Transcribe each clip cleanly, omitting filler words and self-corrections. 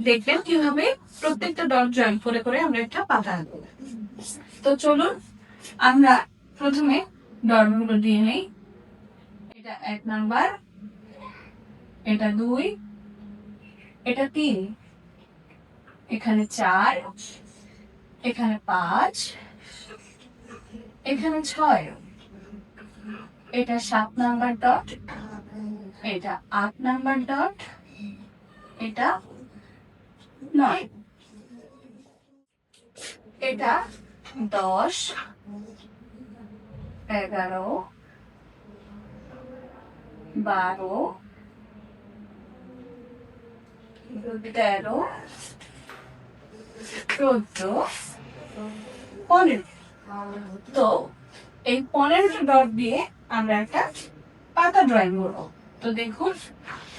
দেখবেন কিভাবে প্রত্যেকটা ডট জয়েন করে করে আমরা একটা পাতা আঁকবো। তো চলুন আমরা প্রথমে ডটগুলো দিয়ে নেই। এটা 1 নাম্বার, এটা 2, এটা 3, এখানে 4, এখানে 5, এখানে 6, এটা 7 নাম্বার ডট, এটা 8 নাম্বার ডট, এটা 9, এটা 10, 11, 12, 13, 14, 15। তো এই 15টা ডট দিয়ে আমরা একটা পাতা ড্রয়িং করবো। তো দেখুন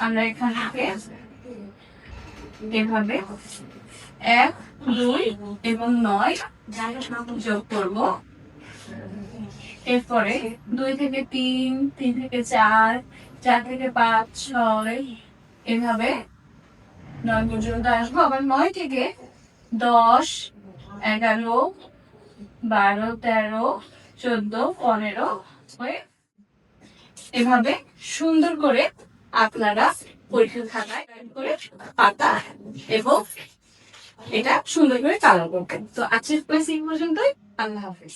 আমরা এখান থেকে এভাবে 1, 2 এবং 9 যোগ করব। এরপরে 2 থেকে 3, 3 থেকে 4, 4 থেকে 5, 6 এভাবে 9 পর্যন্ত আসবো। আবার 9 থেকে 10, 11, 12, 13, 14, 15 হয়ে এভাবে সুন্দর করে আপনারা পরীক্ষার খাতায় করে পাতা এবং এটা সুন্দর করে কালার করবেন। তো আজকের ক্লাস এই পর্যন্তই। আল্লাহ হাফেজ।